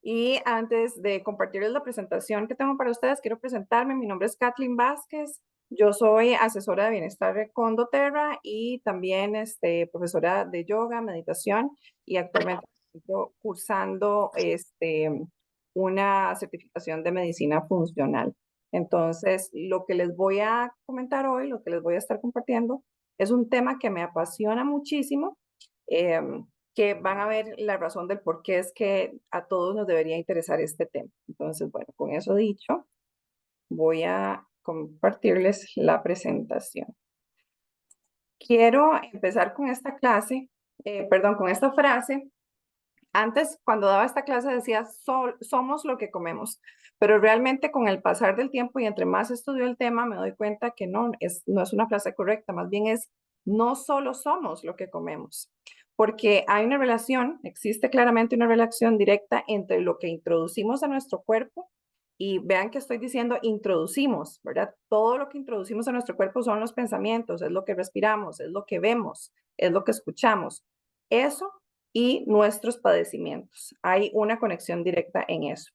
Y antes de compartirles la presentación que tengo para ustedes, quiero presentarme. Mi nombre es Kathleen Vázquez. Yo soy asesora de bienestar con doTERRA y también profesora de yoga, meditación y actualmente estoy cursando una certificación de medicina funcional. Entonces, lo que les voy a comentar hoy, lo que les voy a estar compartiendo, es un tema que me apasiona muchísimo. Que van a ver la razón del por qué es que a todos nos debería interesar este tema. Entonces, bueno, con eso dicho, voy a compartirles la presentación. Quiero empezar con esta clase, perdón, con esta frase. Antes, cuando daba esta clase, decía, somos lo que comemos, pero realmente con el pasar del tiempo y entre más estudio el tema, me doy cuenta que no es una frase correcta, más bien es, no solo somos lo que comemos, porque hay una relación, existe claramente una relación directa entre lo que introducimos a nuestro cuerpo y vean que estoy diciendo introducimos, ¿verdad? Todo lo que introducimos a nuestro cuerpo son los pensamientos, es lo que respiramos, es lo que vemos, es lo que escuchamos. Eso y nuestros padecimientos. Hay una conexión directa en eso.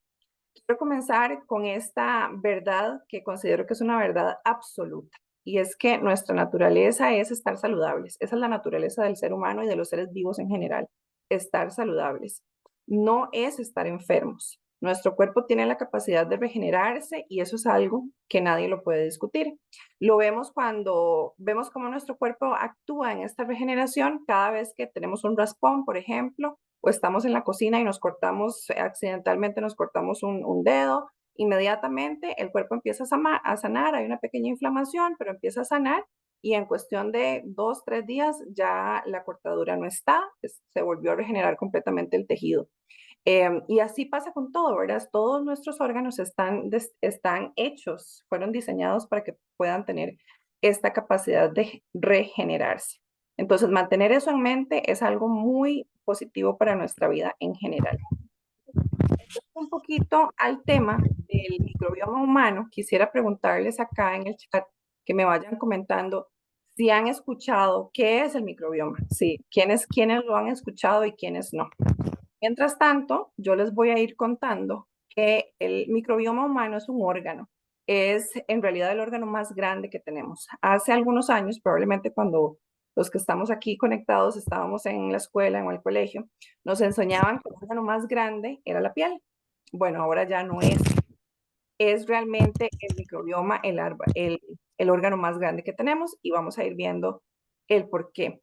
Quiero comenzar con esta verdad que considero que es una verdad absoluta. Y es que nuestra naturaleza es estar saludables. Esa es la naturaleza del ser humano y de los seres vivos en general. Estar saludables. No es estar enfermos. Nuestro cuerpo tiene la capacidad de regenerarse y eso es algo que nadie lo puede discutir. Lo vemos cuando vemos cómo nuestro cuerpo actúa en esta regeneración cada vez que tenemos un raspón, por ejemplo, o estamos en la cocina y nos cortamos, accidentalmente nos cortamos un dedo, inmediatamente el cuerpo empieza a sanar, hay una pequeña inflamación, pero empieza a sanar y en cuestión de 2, 3 días ya la cortadura no está, se volvió a regenerar completamente el tejido. Y así pasa con todo, ¿verdad? Todos nuestros órganos están hechos, fueron diseñados para que puedan tener esta capacidad de regenerarse. Entonces, mantener eso en mente es algo muy positivo para nuestra vida en general. Un poquito al tema del microbioma humano, quisiera preguntarles acá en el chat que me vayan comentando si han escuchado qué es el microbioma, sí, quiénes lo han escuchado y quiénes no. Mientras tanto, yo les voy a ir contando que el microbioma humano es un órgano, es en realidad el órgano más grande que tenemos. Hace algunos años, probablemente cuando los que estamos aquí conectados estábamos en la escuela, en el colegio, nos enseñaban que el órgano más grande era la piel. Bueno, ahora ya no es realmente el microbioma el órgano más grande que tenemos y vamos a ir viendo el por qué.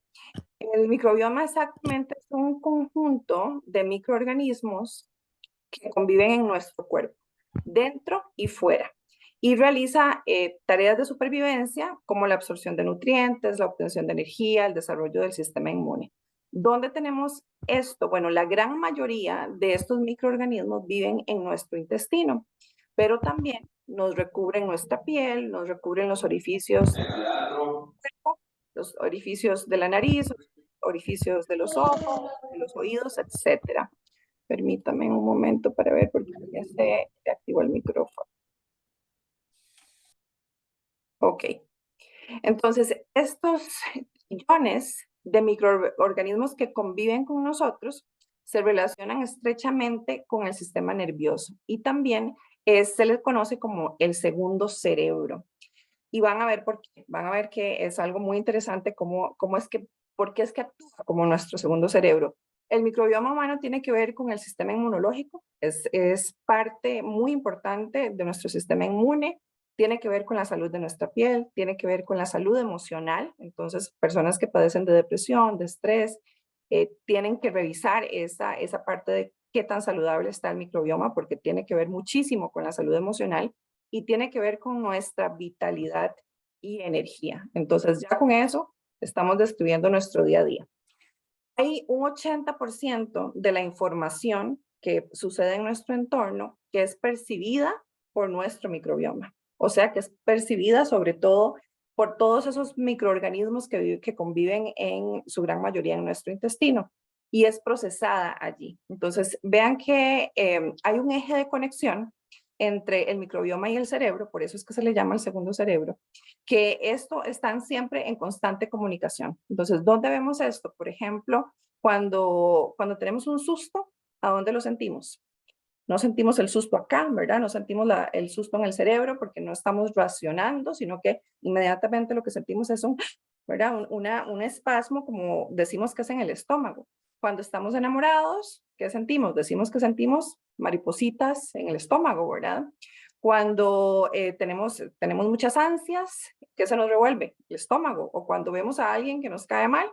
El microbioma exactamente es un conjunto de microorganismos que conviven en nuestro cuerpo, dentro y fuera, y realiza tareas de supervivencia como la absorción de nutrientes, la obtención de energía, el desarrollo del sistema inmune. ¿Dónde tenemos esto? Bueno, la gran mayoría de estos microorganismos viven en nuestro intestino, pero también nos recubren nuestra piel, nos recubren los orificios de la nariz, orificios de los ojos, de los oídos, etcétera. Permítame un momento para ver porque ya se activó el micrófono. Ok. Entonces, estos millones de microorganismos que conviven con nosotros se relacionan estrechamente con el sistema nervioso y también se les conoce como el segundo cerebro. Y van a ver por qué, van a ver que es algo muy interesante por qué es que actúa como nuestro segundo cerebro. El microbioma humano tiene que ver con el sistema inmunológico, es parte muy importante de nuestro sistema inmune, tiene que ver con la salud de nuestra piel, tiene que ver con la salud emocional, entonces personas que padecen de depresión, de estrés, tienen que revisar esa parte de qué tan saludable está el microbioma porque tiene que ver muchísimo con la salud emocional y tiene que ver con nuestra vitalidad y energía. Entonces ya con eso estamos describiendo nuestro día a día. Hay un 80% de la información que sucede en nuestro entorno que es percibida por nuestro microbioma. O sea, que es percibida sobre todo por todos esos microorganismos que conviven en su gran mayoría en nuestro intestino y es procesada allí. Entonces, vean que hay un eje de conexión entre el microbioma y el cerebro, por eso es que se le llama el segundo cerebro, que esto están siempre en constante comunicación. Entonces, ¿dónde vemos esto? Por ejemplo, cuando tenemos un susto, ¿a dónde lo sentimos? no sentimos el susto acá, ¿verdad? No sentimos el susto en el cerebro porque no estamos racionando, sino que inmediatamente lo que sentimos es ¿verdad? Un espasmo, como decimos que es en el estómago. Cuando estamos enamorados, ¿qué sentimos? Decimos que sentimos maripositas en el estómago, ¿verdad? Cuando tenemos muchas ansias, ¿qué se nos revuelve? El estómago. O cuando vemos a alguien que nos cae mal,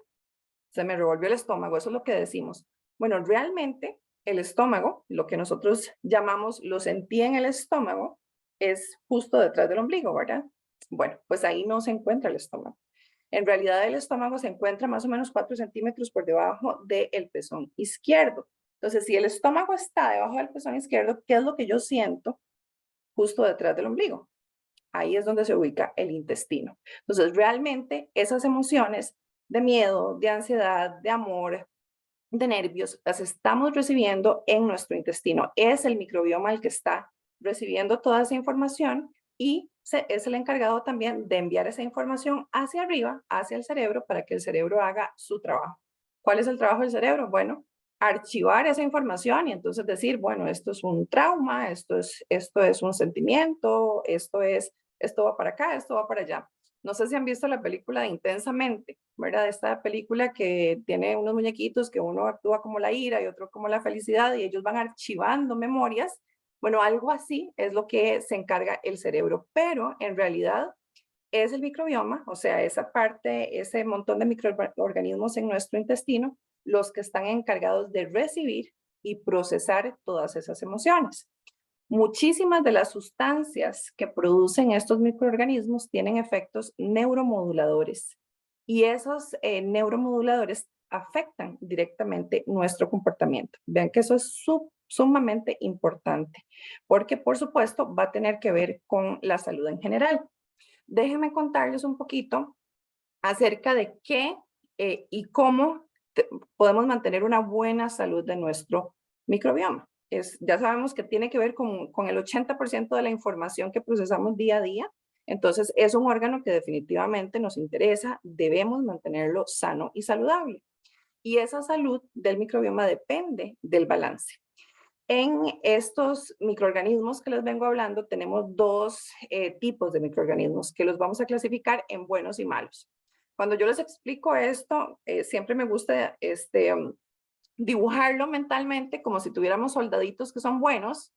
se me revolvió el estómago, eso es lo que decimos. Bueno, realmente el estómago, lo que nosotros llamamos lo sentí en el estómago, es justo detrás del ombligo, ¿verdad? Bueno, pues ahí no se encuentra el estómago. En realidad el estómago se encuentra más o menos 4 centímetros por debajo del pezón izquierdo. Entonces, si el estómago está debajo del pezón izquierdo, ¿qué es lo que yo siento justo detrás del ombligo? Ahí es donde se ubica el intestino. Entonces, realmente esas emociones de miedo, de ansiedad, de amor, de nervios, las estamos recibiendo en nuestro intestino. Es el microbioma el que está recibiendo toda esa información y es el encargado también de enviar esa información hacia arriba, hacia el cerebro, para que el cerebro haga su trabajo. ¿Cuál es el trabajo del cerebro? Bueno, archivar esa información y entonces decir, bueno, esto es un trauma, esto es un sentimiento, esto va para acá, esto va para allá. No sé si han visto la película de Intensamente, ¿verdad? Esta película que tiene unos muñequitos que uno actúa como la ira y otro como la felicidad y ellos van archivando memorias. Bueno, algo así es lo que se encarga el cerebro, pero en realidad es el microbioma, o sea, esa parte, ese montón de microorganismos en nuestro intestino, los que están encargados de recibir y procesar todas esas emociones. Muchísimas de las sustancias que producen estos microorganismos tienen efectos neuromoduladores y esos neuromoduladores afectan directamente nuestro comportamiento. Vean que eso es sumamente importante porque, por supuesto, va a tener que ver con la salud en general. Déjenme contarles un poquito acerca de qué y cómo podemos mantener una buena salud de nuestro microbioma. Ya sabemos que tiene que ver con el 80% de la información que procesamos día a día. Entonces, es un órgano que definitivamente nos interesa, debemos mantenerlo sano y saludable. Y esa salud del microbioma depende del balance. En estos microorganismos que les vengo hablando, tenemos dos tipos de microorganismos que los vamos a clasificar en buenos y malos. Cuando yo les explico esto, siempre me gusta dibujarlo mentalmente como si tuviéramos soldaditos que son buenos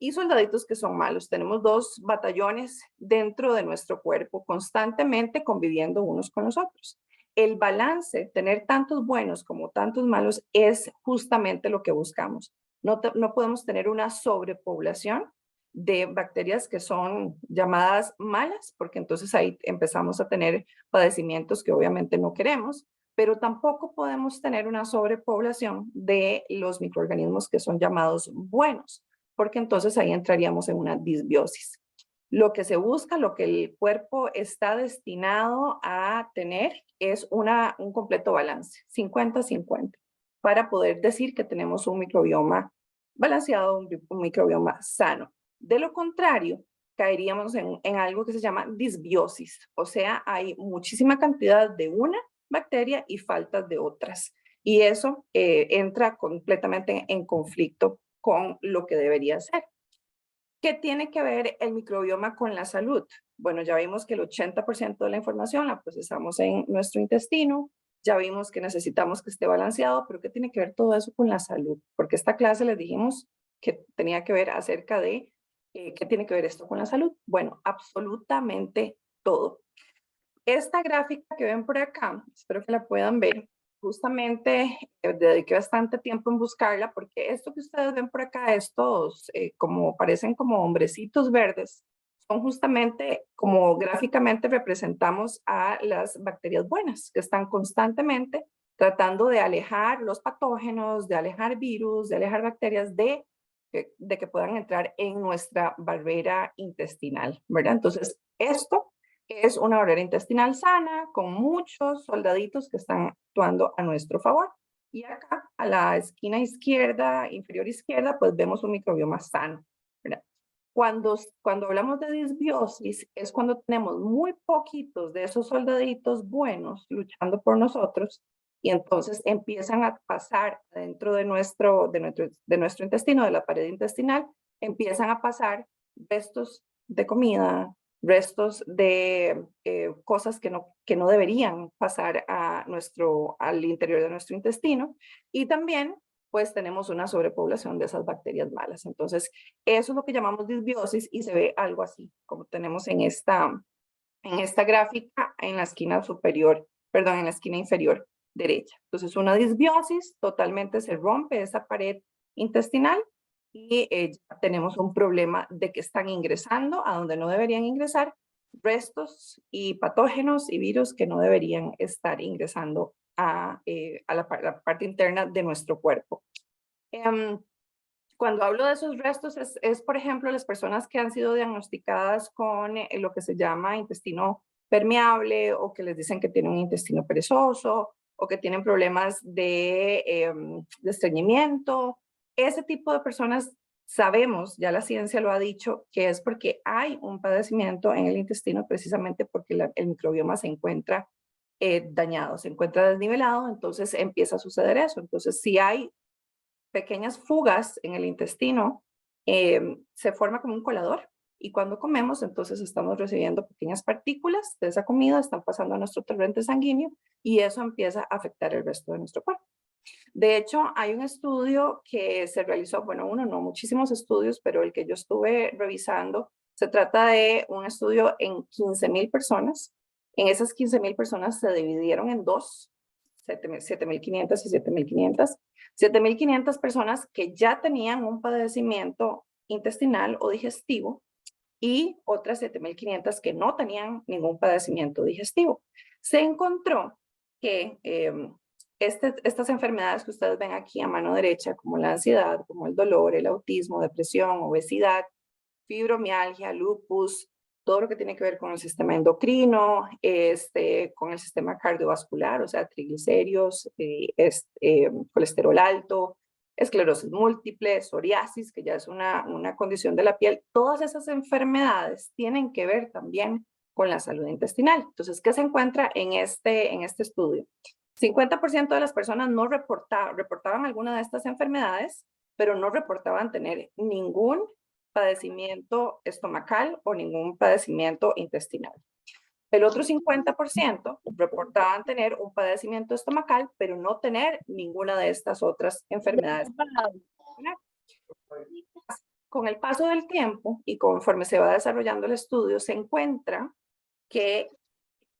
y soldaditos que son malos. Tenemos dos batallones dentro de nuestro cuerpo constantemente conviviendo unos con los otros. El balance, tener tantos buenos como tantos malos, es justamente lo que buscamos. No podemos tener una sobrepoblación de bacterias que son llamadas malas, porque entonces ahí empezamos a tener padecimientos que obviamente no queremos, pero tampoco podemos tener una sobrepoblación de los microorganismos que son llamados buenos, porque entonces ahí entraríamos en una disbiosis. Lo que se busca, lo que el cuerpo está destinado a tener es un completo balance, 50-50, para poder decir que tenemos un microbioma balanceado, un microbioma sano. De lo contrario, caeríamos en algo que se llama disbiosis, o sea, hay muchísima cantidad de una bacteria y faltas de otras. Y eso entra completamente en conflicto con lo que debería ser. ¿Qué tiene que ver el microbioma con la salud? Bueno, ya vimos que el 80% de la información la procesamos en nuestro intestino, ya vimos que necesitamos que esté balanceado, pero ¿qué tiene que ver todo eso con la salud? Porque esta clase les dijimos que tenía que ver acerca de qué tiene que ver esto con la salud. Bueno, absolutamente todo. Esta gráfica que ven por acá, espero que la puedan ver, justamente dediqué bastante tiempo en buscarla porque esto que ustedes ven por acá, estos como parecen como hombrecitos verdes, son justamente como gráficamente representamos a las bacterias buenas que están constantemente tratando de alejar los patógenos, de alejar virus, de alejar bacterias de que puedan entrar en nuestra barrera intestinal, ¿verdad? Entonces, esto es una barrera intestinal sana con muchos soldaditos que están actuando a nuestro favor. Y acá, a la esquina izquierda, inferior izquierda, pues vemos un microbioma sano, ¿verdad? Cuando hablamos de disbiosis, es cuando tenemos muy poquitos de esos soldaditos buenos luchando por nosotros y entonces empiezan a pasar dentro de nuestro intestino, de la pared intestinal, empiezan a pasar restos de comida, restos de cosas que no deberían pasar al interior de nuestro intestino, y también pues tenemos una sobrepoblación de esas bacterias malas. Entonces, eso es lo que llamamos disbiosis y se ve algo así, como tenemos en esta gráfica en la esquina superior, perdón, en la esquina inferior derecha. Entonces, una disbiosis, totalmente se rompe esa pared intestinal y tenemos un problema de que están ingresando a donde no deberían ingresar restos y patógenos y virus que no deberían estar ingresando a la parte interna de nuestro cuerpo. Cuando hablo de esos restos por ejemplo, las personas que han sido diagnosticadas con lo que se llama intestino permeable, o que les dicen que tienen un intestino perezoso, o que tienen problemas de estreñimiento. Ese tipo de personas sabemos, ya la ciencia lo ha dicho, que es porque hay un padecimiento en el intestino, precisamente porque el microbioma se encuentra dañado, se encuentra desnivelado, entonces empieza a suceder eso. Entonces, si hay pequeñas fugas en el intestino, se forma como un colador, y cuando comemos, entonces estamos recibiendo pequeñas partículas de esa comida, están pasando a nuestro torrente sanguíneo, y eso empieza a afectar el resto de nuestro cuerpo. De hecho, hay un estudio que se realizó, bueno, no muchísimos estudios, pero el que yo estuve revisando, se trata de un estudio en 15,000 personas. En esas 15,000 personas se dividieron en dos, 7,500 y 7,500. 7,500 personas que ya tenían un padecimiento intestinal o digestivo, y otras 7,500 que no tenían ningún padecimiento digestivo. Se encontró que estas enfermedades que ustedes ven aquí a mano derecha, como la ansiedad, como el dolor, el autismo, depresión, obesidad, fibromialgia, lupus, todo lo que tiene que ver con el sistema endocrino, con el sistema cardiovascular, o sea, triglicéridos, colesterol alto, esclerosis múltiple, psoriasis, que ya es una condición de la piel. Todas esas enfermedades tienen que ver también con la salud intestinal. Entonces, ¿qué se encuentra en este estudio? 50% de las personas no reportaban alguna de estas enfermedades, pero no reportaban tener ningún padecimiento estomacal o ningún padecimiento intestinal. El otro 50% reportaban tener un padecimiento estomacal, pero no tener ninguna de estas otras enfermedades. Con el paso del tiempo y conforme se va desarrollando el estudio, se encuentra que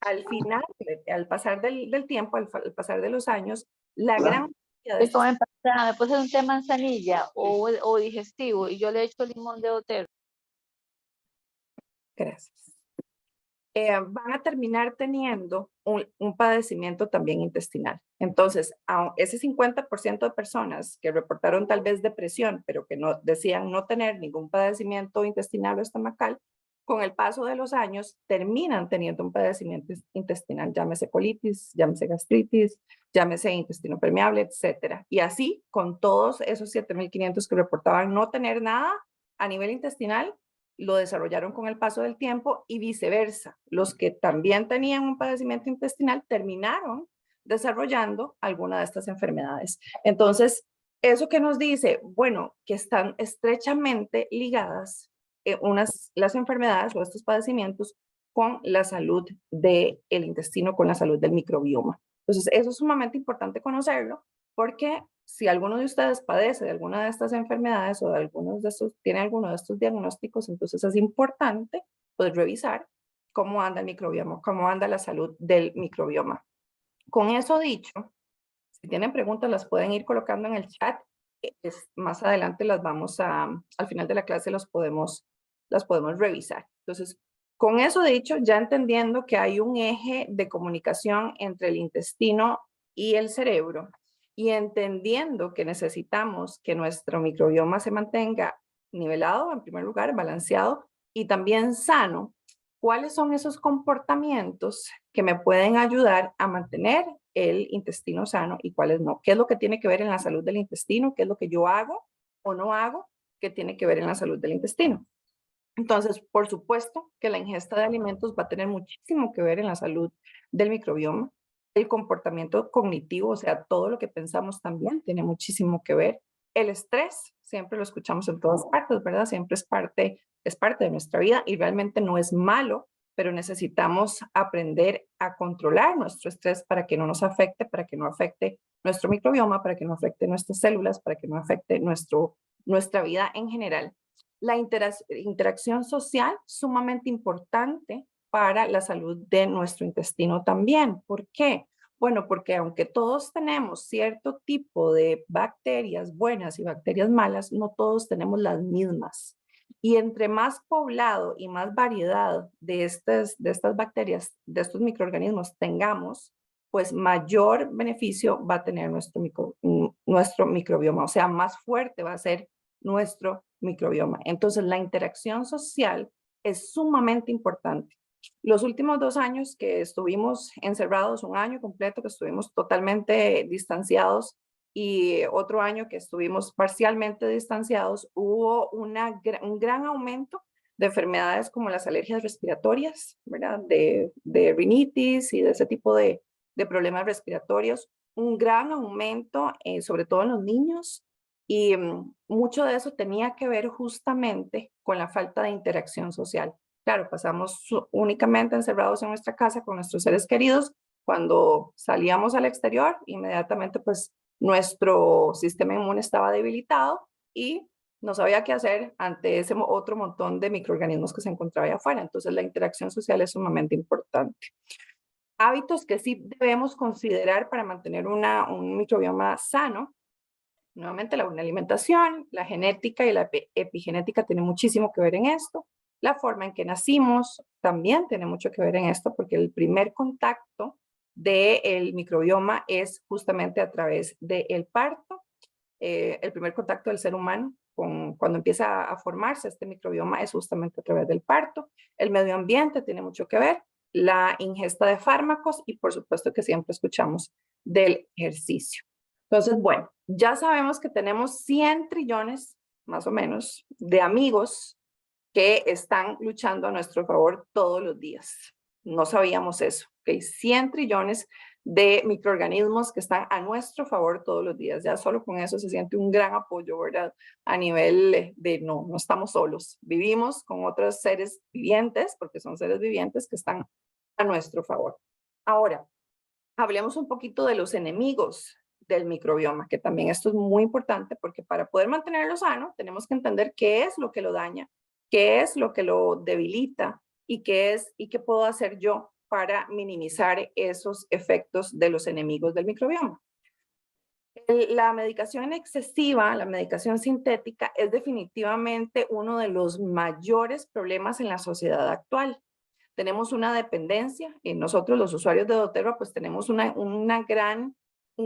al final, al pasar del tiempo, al pasar de los años, la gran mayoría de Es como me puse un té manzanilla o digestivo y yo le echo limón de Otero. Gracias. Van a terminar teniendo un padecimiento también intestinal. Entonces, ese 50% de personas que reportaron tal vez depresión, pero que no decían no tener ningún padecimiento intestinal o estomacal, con el paso de los años terminan teniendo un padecimiento intestinal, llámese colitis, llámese gastritis, llámese intestino permeable, etcétera. Y así con todos esos 7,500 que reportaban no tener nada a nivel intestinal, lo desarrollaron con el paso del tiempo, y viceversa. Los que también tenían un padecimiento intestinal terminaron desarrollando alguna de estas enfermedades. Entonces, ¿eso qué nos dice? Bueno, que están estrechamente ligadas las enfermedades o estos padecimientos con la salud del intestino, con la salud del microbioma. Entonces, eso es sumamente importante conocerlo, porque si alguno de ustedes padece de alguna de estas enfermedades o tiene alguno de estos diagnósticos, entonces es importante pues revisar cómo anda el microbioma, cómo anda la salud del microbioma. Con eso dicho, si tienen preguntas las pueden ir colocando en el chat. Más adelante al final de la clase las podemos revisar. Entonces, con eso dicho, ya entendiendo que hay un eje de comunicación entre el intestino y el cerebro, y entendiendo que necesitamos que nuestro microbioma se mantenga nivelado, en primer lugar, balanceado y también sano, ¿cuáles son esos comportamientos que me pueden ayudar a mantener el intestino sano y cuáles no? ¿Qué es lo que tiene que ver en la salud del intestino? ¿Qué es lo que yo hago o no hago que tiene que ver en la salud del intestino? Entonces, por supuesto que la ingesta de alimentos va a tener muchísimo que ver en la salud del microbioma. El comportamiento cognitivo, o sea, todo lo que pensamos también tiene muchísimo que ver. El estrés, siempre lo escuchamos en todas partes, ¿verdad? Siempre es parte de nuestra vida y realmente no es malo, pero necesitamos aprender a controlar nuestro estrés para que no nos afecte, para que no afecte nuestro microbioma, para que no afecte nuestras células, para que no afecte nuestra vida en general. La interacción social, sumamente importante para la salud de nuestro intestino también. ¿Por qué? Bueno, porque aunque todos tenemos cierto tipo de bacterias buenas y bacterias malas, no todos tenemos las mismas. Y entre más poblado y más variedad de estas bacterias, de estos microorganismos tengamos, pues mayor beneficio va a tener nuestro microbioma, o sea, más fuerte va a ser nuestro microbioma. Entonces, la interacción social es sumamente importante. Los últimos 2 años que estuvimos encerrados, un año completo que estuvimos totalmente distanciados y otro año que estuvimos parcialmente distanciados, hubo un gran aumento de enfermedades como las alergias respiratorias, ¿verdad? De rinitis y de ese tipo de problemas respiratorios, un gran aumento, sobre todo en los niños, y mucho de eso tenía que ver justamente con la falta de interacción social. Claro, pasamos únicamente encerrados en nuestra casa con nuestros seres queridos. Cuando salíamos al exterior, inmediatamente pues nuestro sistema inmune estaba debilitado y no sabía qué hacer ante ese otro montón de microorganismos que se encontraba allá afuera. Entonces la interacción social es sumamente importante. Hábitos que sí debemos considerar para mantener un microbioma sano. Nuevamente, la buena alimentación, la genética y la epigenética tienen muchísimo que ver en esto. La forma en que nacimos también tiene mucho que ver en esto, porque el primer contacto del microbioma es justamente a través del parto. El primer contacto del ser humano cuando empieza a formarse este microbioma es justamente a través del parto. El medio ambiente tiene mucho que ver, la ingesta de fármacos y por supuesto que siempre escuchamos del ejercicio. Entonces, bueno, ya sabemos que tenemos 100 trillones, más o menos, de amigos que están luchando a nuestro favor todos los días. No sabíamos eso, ¿ok? 100 trillones de microorganismos que están a nuestro favor todos los días. Ya solo con eso se siente un gran apoyo, ¿verdad? A nivel de no estamos solos. Vivimos con otros seres vivientes, porque son seres vivientes que están a nuestro favor. Ahora, hablemos un poquito de los enemigos del microbioma, que también esto es muy importante porque para poder mantenerlo sano tenemos que entender qué es lo que lo daña, qué es lo que lo debilita y qué puedo hacer yo para minimizar esos efectos de los enemigos del microbioma. La medicación excesiva, la medicación sintética, es definitivamente uno de los mayores problemas en la sociedad actual. Tenemos una dependencia y nosotros los usuarios de doTERRA pues tenemos un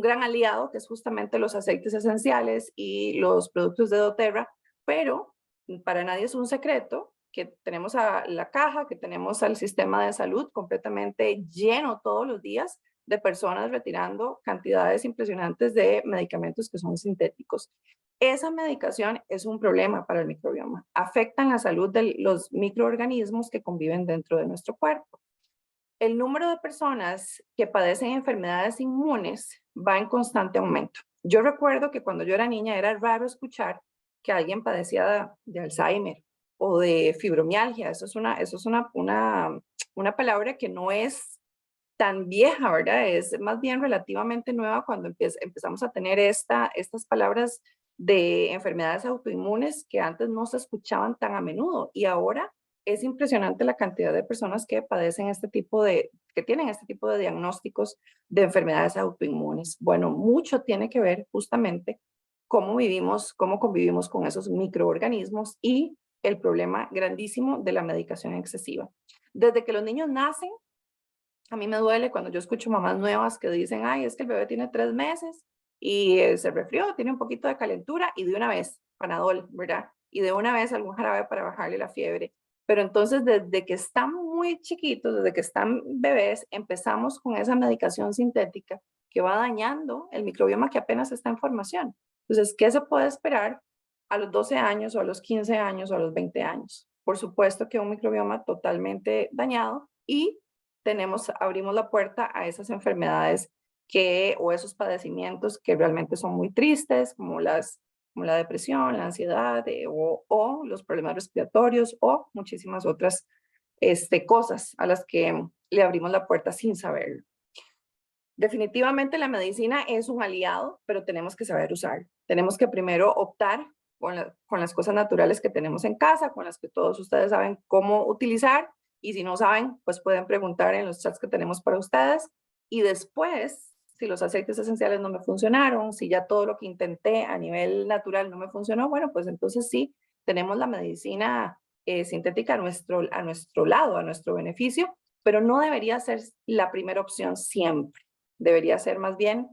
gran aliado que es justamente los aceites esenciales y los productos de doTERRA, pero para nadie es un secreto que tenemos a la caja, que tenemos al sistema de salud completamente lleno todos los días de personas retirando cantidades impresionantes de medicamentos que son sintéticos. Esa medicación es un problema para el microbioma. Afectan la salud de los microorganismos que conviven dentro de nuestro cuerpo. El número de personas que padecen enfermedades inmunes va en constante aumento. Yo recuerdo que cuando yo era niña era raro escuchar que alguien padecía de Alzheimer o de fibromialgia. Eso es una palabra que no es tan vieja, ¿verdad? Es más bien relativamente nueva cuando empezamos a tener estas palabras de enfermedades autoinmunes que antes no se escuchaban tan a menudo y ahora es impresionante la cantidad de personas que padecen que tienen este tipo de diagnósticos de enfermedades autoinmunes. Bueno, mucho tiene que ver justamente cómo vivimos, cómo convivimos con esos microorganismos y el problema grandísimo de la medicación excesiva. Desde que los niños nacen, a mí me duele cuando yo escucho mamás nuevas que dicen, ay, es que el bebé tiene 3 meses y se resfrió, tiene un poquito de calentura y de una vez Panadol, ¿verdad? Y de una vez algún jarabe para bajarle la fiebre. Pero entonces desde que están muy chiquitos, desde que están bebés, empezamos con esa medicación sintética que va dañando el microbioma que apenas está en formación. Entonces, ¿qué se puede esperar a los 12 años o a los 15 años o a los 20 años? Por supuesto que un microbioma totalmente dañado y abrimos la puerta a esas enfermedades o esos padecimientos que realmente son muy tristes, como la depresión, la ansiedad, o los problemas respiratorios, o muchísimas otras cosas a las que le abrimos la puerta sin saberlo. Definitivamente la medicina es un aliado, pero tenemos que saber usarlo. Tenemos que primero optar con las cosas naturales que tenemos en casa, con las que todos ustedes saben cómo utilizar, y si no saben, pues pueden preguntar en los chats que tenemos para ustedes. Y después, si los aceites esenciales no me funcionaron, si ya todo lo que intenté a nivel natural no me funcionó, bueno, pues entonces sí, tenemos la medicina sintética a nuestro lado, a nuestro beneficio, pero no debería ser la primera opción siempre. Debería ser más bien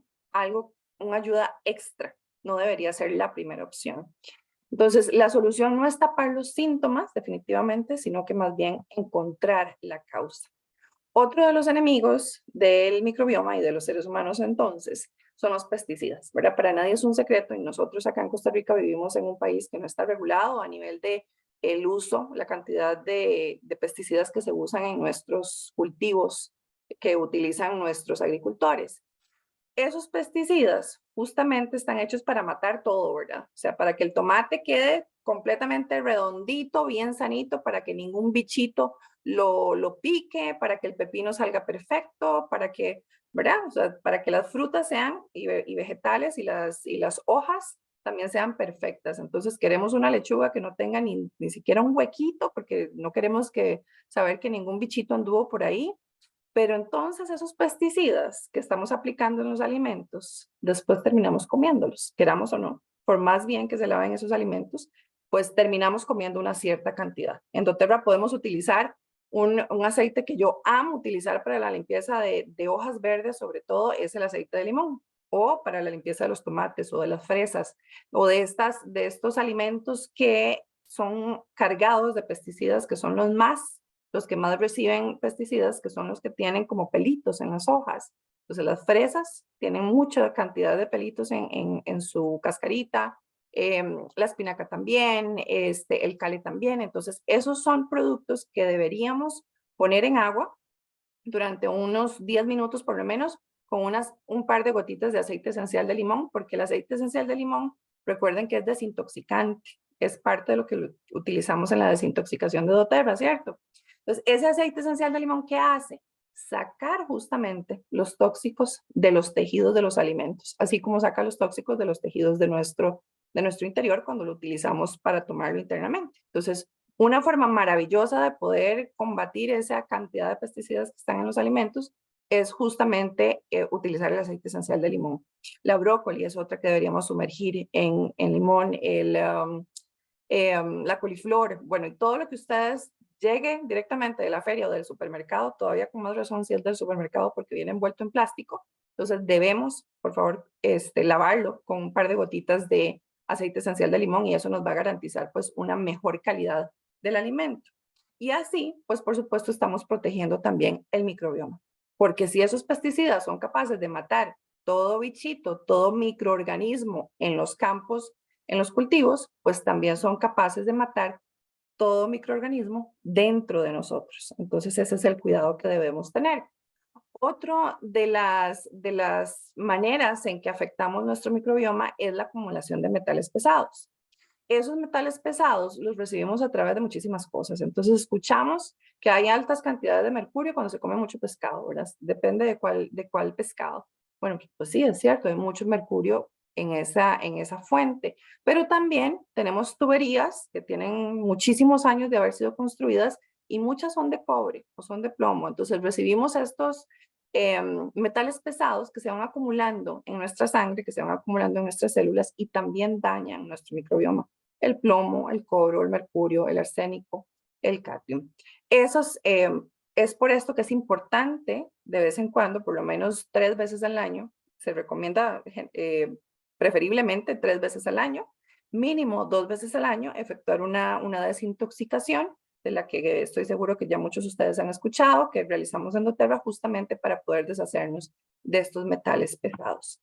una ayuda extra, no debería ser la primera opción. Entonces, la solución no es tapar los síntomas, definitivamente, sino que más bien encontrar la causa. Otro de los enemigos del microbioma y de los seres humanos, entonces, son los pesticidas, ¿verdad? Para nadie es un secreto, y nosotros acá en Costa Rica vivimos en un país que no está regulado a nivel de el uso, la cantidad de pesticidas que se usan en nuestros cultivos que utilizan nuestros agricultores. Esos pesticidas justamente están hechos para matar todo, ¿verdad? O sea, para que el tomate quede completamente redondito, bien sanito, para que ningún bichito lo pique, para que el pepino salga perfecto, para que, ¿verdad? O sea, para que las frutas sean y vegetales y las hojas también sean perfectas. Entonces queremos una lechuga que no tenga ni siquiera un huequito, porque no queremos saber que ningún bichito anduvo por ahí. Pero entonces esos pesticidas que estamos aplicando en los alimentos, después terminamos comiéndolos, queramos o no. Por más bien que se laven esos alimentos, pues terminamos comiendo una cierta cantidad. En doTERRA podemos utilizar un aceite que yo amo utilizar para la limpieza de hojas verdes, sobre todo, es el aceite de limón, o para la limpieza de los tomates o de las fresas, o de estos alimentos que son cargados de pesticidas, que son los que más reciben pesticidas, que son los que tienen como pelitos en las hojas. Entonces las fresas tienen mucha cantidad de pelitos en su cascarita, la espinaca también, el cale también. Entonces esos son productos que deberíamos poner en agua durante unos 10 minutos por lo menos, con un par de gotitas de aceite esencial de limón, porque el aceite esencial de limón, recuerden que es desintoxicante, es parte de lo que utilizamos en la desintoxicación de doTERRA, ¿cierto? Entonces, ese aceite esencial de limón, ¿qué hace? Sacar justamente los tóxicos de los tejidos de los alimentos, así como saca los tóxicos de los tejidos de nuestro interior cuando lo utilizamos para tomarlo internamente. Entonces, una forma maravillosa de poder combatir esa cantidad de pesticidas que están en los alimentos es justamente utilizar el aceite esencial de limón. La brócoli es otra que deberíamos sumergir en limón, la coliflor, bueno, y todo lo que ustedes lleguen directamente de la feria o del supermercado, todavía con más razón si es del supermercado porque viene envuelto en plástico. Entonces debemos, por favor, lavarlo con un par de gotitas de aceite esencial de limón, y eso nos va a garantizar pues una mejor calidad del alimento. Y así, pues por supuesto, estamos protegiendo también el microbioma. Porque si esos pesticidas son capaces de matar todo bichito, todo microorganismo en los campos, en los cultivos, pues también son capaces de matar todo microorganismo dentro de nosotros. Entonces ese es el cuidado que debemos tener. Otro de las maneras en que afectamos nuestro microbioma es la acumulación de metales pesados. Esos metales pesados los recibimos a través de muchísimas cosas. Entonces escuchamos que hay altas cantidades de mercurio cuando se come mucho pescado, ¿verdad? Depende de cuál pescado. Bueno, pues sí, es cierto, hay mucho mercurio en esa fuente, pero también tenemos tuberías que tienen muchísimos años de haber sido construidas y muchas son de cobre o son de plomo. Entonces recibimos estos metales pesados que se van acumulando en nuestra sangre, que se van acumulando en nuestras células y también dañan nuestro microbioma. El plomo, el cobre, el mercurio, el arsénico, el cadmio. Es por esto que es importante de vez en cuando, por lo menos 3 veces al año, se recomienda preferiblemente 3 veces al año, mínimo 2 veces al año, efectuar una desintoxicación, de la que estoy seguro que ya muchos de ustedes han escuchado, que realizamos en doTERRA justamente para poder deshacernos de estos metales pesados.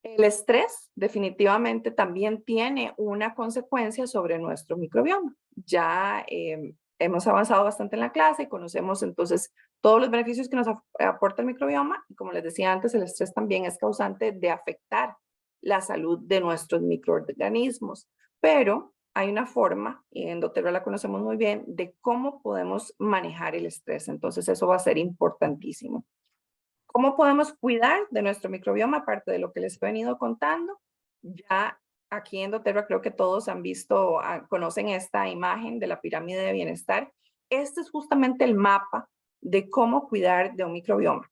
El estrés definitivamente también tiene una consecuencia sobre nuestro microbioma. Ya hemos avanzado bastante en la clase y conocemos entonces todos los beneficios que nos aporta el microbioma. Y como les decía antes, el estrés también es causante de afectar la salud de nuestros microorganismos. Pero hay una forma, y en doTERRA la conocemos muy bien, de cómo podemos manejar el estrés. Entonces eso va a ser importantísimo. ¿Cómo podemos cuidar de nuestro microbioma? Aparte de lo que les he venido contando, ya aquí en doTERRA creo que todos han visto, conocen esta imagen de la pirámide de bienestar. Este es justamente el mapa de cómo cuidar de un microbioma.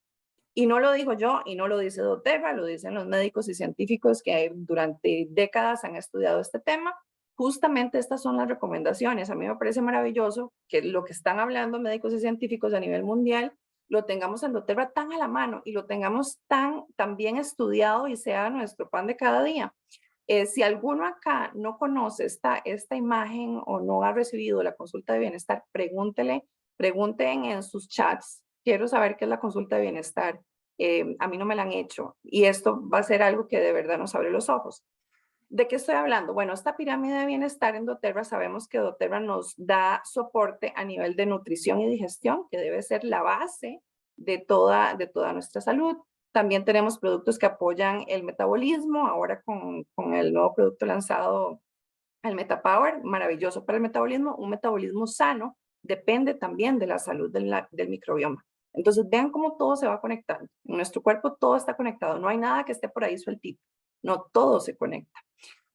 Y no lo digo yo y no lo dice doTERRA, lo dicen los médicos y científicos que durante décadas han estudiado este tema. Justamente estas son las recomendaciones. A mí me parece maravilloso que lo que están hablando médicos y científicos a nivel mundial lo tengamos en doTERRA tan a la mano y lo tengamos tan bien estudiado y sea nuestro pan de cada día. Si alguno acá no conoce esta imagen o no ha recibido la consulta de bienestar, pregunten en sus chats. Quiero saber qué es la consulta de bienestar. A mí no me la han hecho y esto va a ser algo que de verdad nos abre los ojos. ¿De qué estoy hablando? Bueno, esta pirámide de bienestar en doTERRA, sabemos que doTERRA nos da soporte a nivel de nutrición y digestión, que debe ser la base de toda nuestra salud. También tenemos productos que apoyan el metabolismo, ahora con el nuevo producto lanzado, el MetaPower, maravilloso para el metabolismo. Un metabolismo sano depende también de la salud del microbioma. Entonces, vean cómo todo se va conectando. En nuestro cuerpo todo está conectado, no hay nada que esté por ahí sueltito, no, todo se conecta.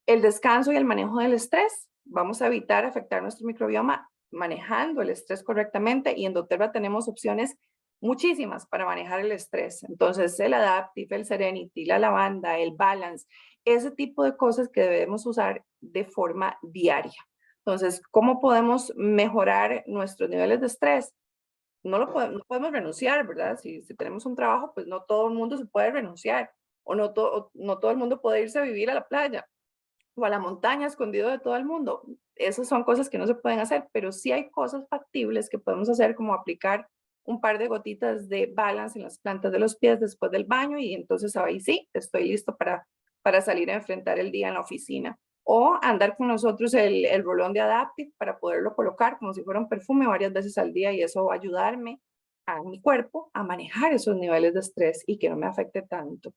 El descanso y el manejo del estrés, vamos a evitar afectar nuestro microbioma manejando el estrés correctamente y en doTERRA tenemos opciones muchísimas para manejar el estrés. Entonces, el Adaptive, el Serenity, la lavanda, el Balance, ese tipo de cosas que debemos usar de forma diaria. Entonces, ¿cómo podemos mejorar nuestros niveles de estrés? No podemos renunciar, ¿verdad? Si tenemos un trabajo, pues no todo el mundo se puede renunciar o no todo el mundo puede irse a vivir a la playa o a la montaña escondido de todo el mundo. Esas son cosas que no se pueden hacer, pero sí hay cosas factibles que podemos hacer, como aplicar un par de gotitas de Balance en las plantas de los pies después del baño y entonces ahí sí, estoy listo para salir a enfrentar el día en la oficina. O andar con nosotros el rolón de Adaptive para poderlo colocar como si fuera un perfume varias veces al día y eso va a ayudarme a mi cuerpo a manejar esos niveles de estrés y que no me afecte tanto.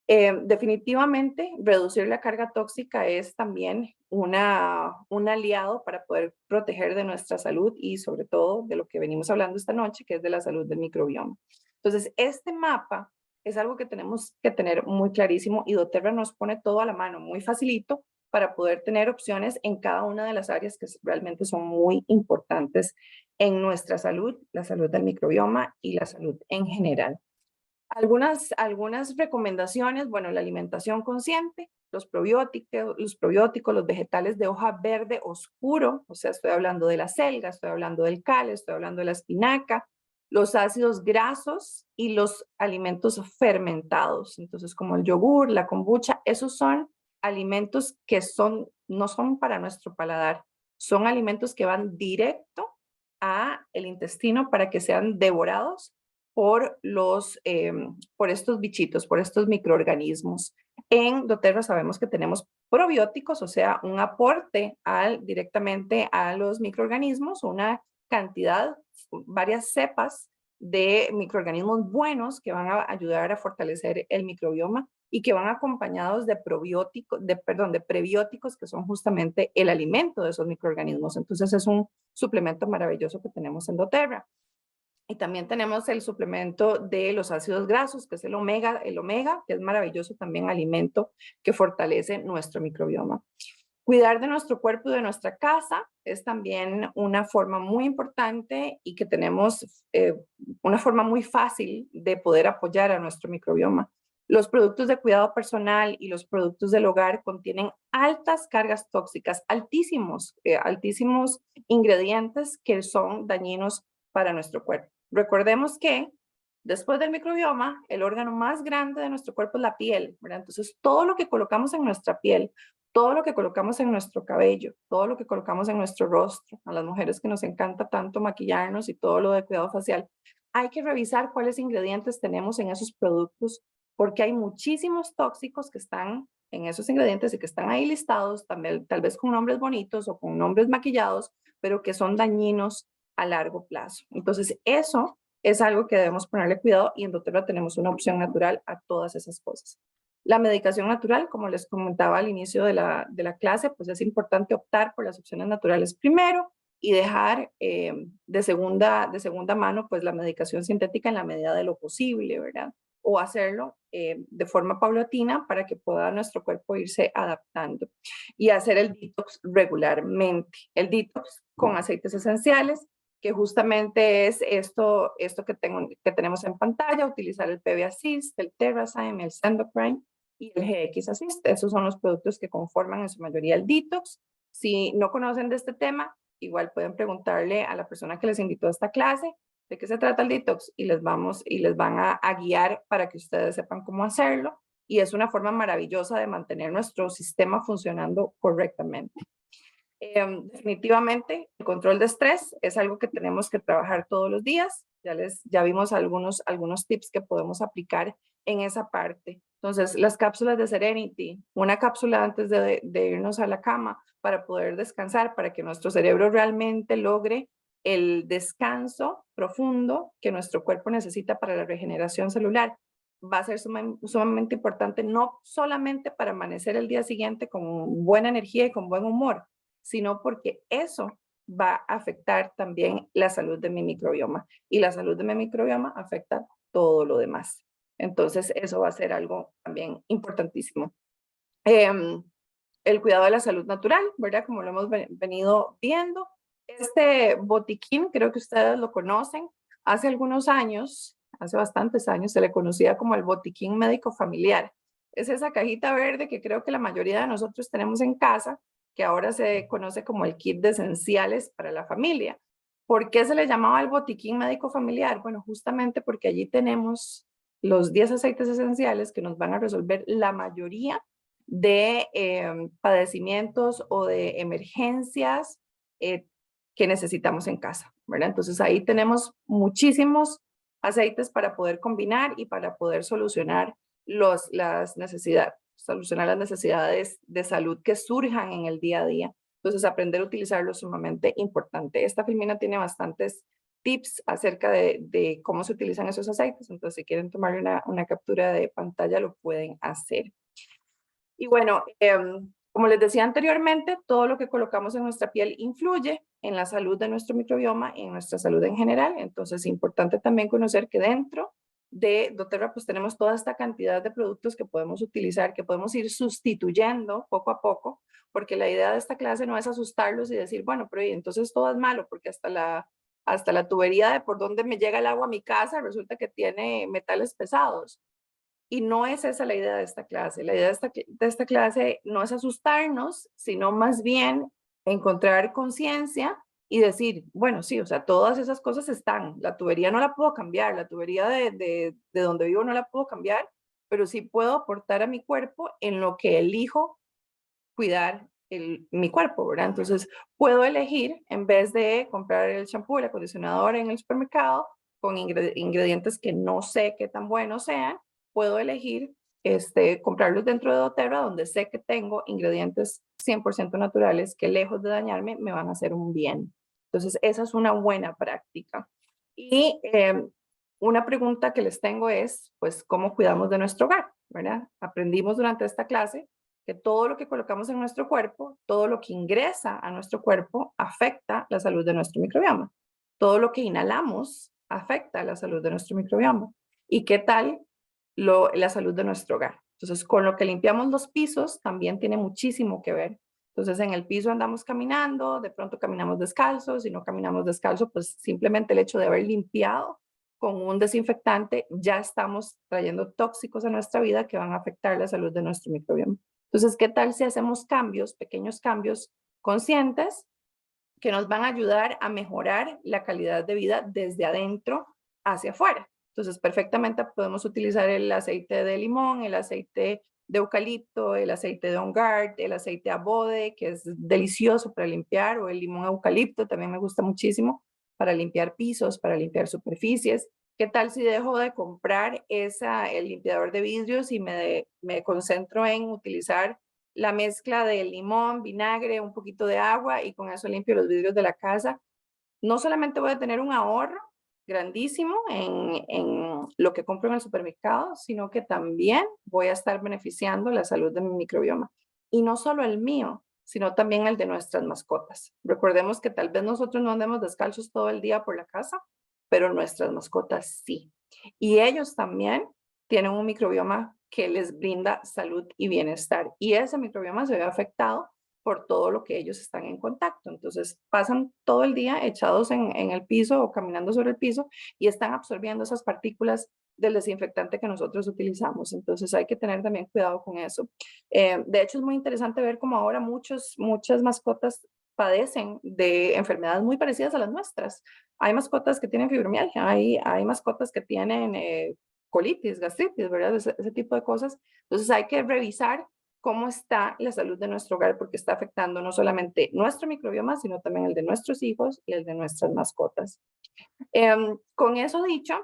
Definitivamente, reducir la carga tóxica es también un aliado para poder proteger de nuestra salud y sobre todo de lo que venimos hablando esta noche, que es de la salud del microbioma. Entonces, este mapa es algo que tenemos que tener muy clarísimo y doTERRA nos pone todo a la mano, muy facilito para poder tener opciones en cada una de las áreas que realmente son muy importantes en nuestra salud, la salud del microbioma y la salud en general. Algunas recomendaciones, bueno, la alimentación consciente, los probióticos, los vegetales de hoja verde oscuro, o sea, estoy hablando de la selga, estoy hablando del cal, estoy hablando de la espinaca, los ácidos grasos y los alimentos fermentados, entonces como el yogur, la kombucha, esos son alimentos que no son para nuestro paladar, son alimentos que van directo a el intestino para que sean devorados por estos bichitos, por estos microorganismos. En doTERRA sabemos que tenemos probióticos, o sea, un aporte directamente a los microorganismos, una cantidad, varias cepas de microorganismos buenos que van a ayudar a fortalecer el microbioma y que van acompañados de prebióticos, que son justamente el alimento de esos microorganismos. Entonces es un suplemento maravilloso que tenemos en doTERRA. Y también tenemos el suplemento de los ácidos grasos, que es el omega, que es maravilloso también alimento que fortalece nuestro microbioma. Cuidar de nuestro cuerpo y de nuestra casa es también una forma muy importante y que tenemos una forma muy fácil de poder apoyar a nuestro microbioma. Los productos de cuidado personal y los productos del hogar contienen altas cargas tóxicas, altísimos ingredientes que son dañinos para nuestro cuerpo. Recordemos que después del microbioma, el órgano más grande de nuestro cuerpo es la piel, ¿verdad? Entonces, todo lo que colocamos en nuestra piel, todo lo que colocamos en nuestro cabello, todo lo que colocamos en nuestro rostro, a las mujeres que nos encanta tanto maquillarnos y todo lo de cuidado facial, hay que revisar cuáles ingredientes tenemos en esos productos, porque hay muchísimos tóxicos que están en esos ingredientes y que están ahí listados, también, tal vez con nombres bonitos o con nombres maquillados, pero que son dañinos a largo plazo. Entonces, eso es algo que debemos ponerle cuidado y en doTERRA tenemos una opción natural a todas esas cosas. La medicación natural, como les comentaba al inicio de la clase, pues es importante optar por las opciones naturales primero y dejar de segunda mano pues la medicación sintética en la medida de lo posible, ¿verdad? O hacerlo de forma paulatina para que pueda nuestro cuerpo irse adaptando y hacer el detox regularmente. El detox con aceites esenciales, que justamente es esto que tenemos en pantalla, utilizar el PB Assist, el TerraSyme, el Sendocrine y el GX Assist. Esos son los productos que conforman en su mayoría el detox. Si no conocen de este tema, igual pueden preguntarle a la persona que les invitó a esta clase de qué se trata el detox y les van a guiar para que ustedes sepan cómo hacerlo. Y es una forma maravillosa de mantener nuestro sistema funcionando correctamente. Definitivamente, el control de estrés es algo que tenemos que trabajar todos los días. Ya vimos algunos tips que podemos aplicar en esa parte. Entonces, las cápsulas de Serenity, una cápsula antes de irnos a la cama para poder descansar, para que nuestro cerebro realmente logre el descanso profundo que nuestro cuerpo necesita para la regeneración celular. Va a ser sumamente importante, no solamente para amanecer el día siguiente con buena energía y con buen humor, sino porque eso va a afectar también la salud de mi microbioma. Y la salud de mi microbioma afecta todo lo demás. Entonces, eso va a ser algo también importantísimo. El cuidado de la salud natural, ¿verdad? Como lo hemos venido viendo. Este botiquín, creo que ustedes lo conocen, hace algunos años, hace bastantes años, se le conocía como el botiquín médico familiar. Es esa cajita verde que creo que la mayoría de nosotros tenemos en casa, que ahora se conoce como el kit de esenciales para la familia. ¿Por qué se le llamaba el botiquín médico familiar? Bueno, justamente porque allí tenemos los 10 aceites esenciales que nos van a resolver la mayoría de padecimientos o de emergencias que necesitamos en casa, ¿verdad? Entonces ahí tenemos muchísimos aceites para poder combinar y para poder solucionar las necesidades de salud que surjan en el día a día. Entonces aprender a utilizarlo es sumamente importante. Esta filmina tiene bastantes tips acerca de cómo se utilizan esos aceites, entonces si quieren tomar una captura de pantalla lo pueden hacer. Y bueno, como les decía anteriormente, todo lo que colocamos en nuestra piel influye en la salud de nuestro microbioma y en nuestra salud en general. Entonces es importante también conocer que dentro de doTERRA pues tenemos toda esta cantidad de productos que podemos utilizar, que podemos ir sustituyendo poco a poco, porque la idea de esta clase no es asustarlos y decir, bueno, pero entonces todo es malo, porque hasta la tubería de por donde me llega el agua a mi casa resulta que tiene metales pesados. Y no es esa la idea de esta clase. La idea de esta clase no es asustarnos, sino más bien encontrar conciencia y decir, bueno, sí, o sea, todas esas cosas están. La tubería no la puedo cambiar, la tubería de donde vivo no la puedo cambiar, pero sí puedo aportar a mi cuerpo en lo que elijo cuidar mi cuerpo, ¿verdad? Entonces, puedo elegir, en vez de comprar el champú, el acondicionador en el supermercado, con ingredientes que no sé qué tan buenos sean, puedo elegir comprarlos dentro de doTERRA, donde sé que tengo ingredientes 100% naturales que lejos de dañarme, me van a hacer un bien. Entonces, esa es una buena práctica. Y una pregunta que les tengo es, pues, ¿cómo cuidamos de nuestro hogar? ¿Verdad? Aprendimos durante esta clase que todo lo que colocamos en nuestro cuerpo, todo lo que ingresa a nuestro cuerpo, afecta la salud de nuestro microbioma. Todo lo que inhalamos afecta la salud de nuestro microbioma. ¿Y qué tal la salud de nuestro hogar? Entonces, con lo que limpiamos los pisos también tiene muchísimo que ver. Entonces, en el piso andamos caminando, de pronto caminamos descalzos, si no caminamos descalzo, pues simplemente el hecho de haber limpiado con un desinfectante, ya estamos trayendo tóxicos a nuestra vida que van a afectar la salud de nuestro microbioma. Entonces, ¿qué tal si hacemos cambios, pequeños cambios conscientes que nos van a ayudar a mejorar la calidad de vida desde adentro hacia afuera? Entonces, perfectamente podemos utilizar el aceite de limón, el aceite de eucalipto, el aceite de On Guard, el aceite abode, que es delicioso para limpiar, o el limón eucalipto, también me gusta muchísimo para limpiar pisos, para limpiar superficies. ¿Qué tal si dejo de comprar el limpiador de vidrios y me concentro en utilizar la mezcla de limón, vinagre, un poquito de agua y con eso limpio los vidrios de la casa? No solamente voy a tener un ahorro grandísimo en lo que compro en el supermercado, sino que también voy a estar beneficiando la salud de mi microbioma. Y no solo el mío, sino también el de nuestras mascotas. Recordemos que tal vez nosotros no andemos descalzos todo el día por la casa, pero nuestras mascotas sí. Y ellos también tienen un microbioma que les brinda salud y bienestar. Y ese microbioma se ve afectado por todo lo que ellos están en contacto. Entonces pasan todo el día echados en el piso o caminando sobre el piso y están absorbiendo esas partículas del desinfectante que nosotros utilizamos. Entonces hay que tener también cuidado con eso. De hecho, es muy interesante ver cómo ahora muchas mascotas padecen de enfermedades muy parecidas a las nuestras. Hay mascotas que tienen fibromialgia, hay mascotas que tienen colitis, gastritis, ¿verdad? Ese tipo de cosas. Entonces hay que revisar cómo está la salud de nuestro hogar, porque está afectando no solamente nuestro microbioma, sino también el de nuestros hijos y el de nuestras mascotas. Con eso dicho,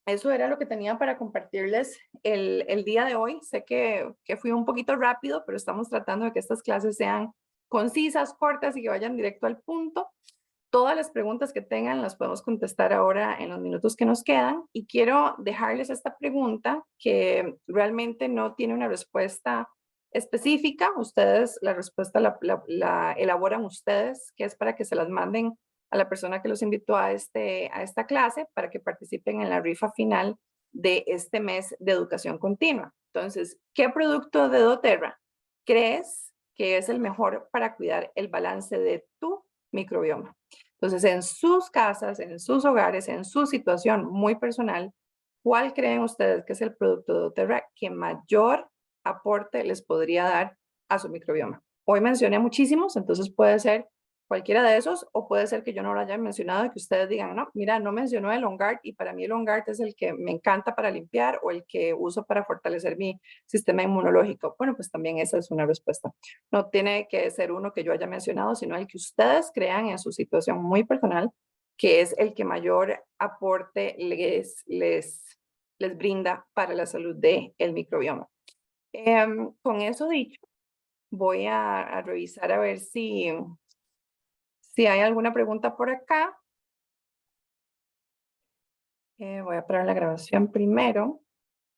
eso era lo que tenía para compartirles el día de hoy. Sé que fui un poquito rápido, pero estamos tratando de que estas clases sean concisas, cortas y que vayan directo al punto. Todas las preguntas que tengan las podemos contestar ahora en los minutos que nos quedan. Y quiero dejarles esta pregunta que realmente no tiene una respuesta específica. Ustedes, la respuesta la elaboran ustedes, que es para que se las manden a la persona que los invitó a esta clase para que participen en la rifa final de este mes de educación continua. Entonces, ¿qué producto de doTERRA crees que es el mejor para cuidar el balance de tu microbioma? Entonces, en sus casas, en sus hogares, en su situación muy personal, ¿cuál creen ustedes que es el producto de doTERRA que mayor aporte les podría dar a su microbioma? Hoy mencioné muchísimos, entonces puede ser cualquiera de esos, o puede ser que yo no lo haya mencionado y que ustedes digan, no, mira, no mencionó el OnGuard y para mí el OnGuard es el que me encanta para limpiar o el que uso para fortalecer mi sistema inmunológico. Bueno, pues también esa es una respuesta. No tiene que ser uno que yo haya mencionado, sino el que ustedes crean en su situación muy personal, que es el que mayor aporte les brinda para la salud del microbioma. Con eso dicho, voy a revisar a ver si hay alguna pregunta por acá. Voy a parar la grabación primero.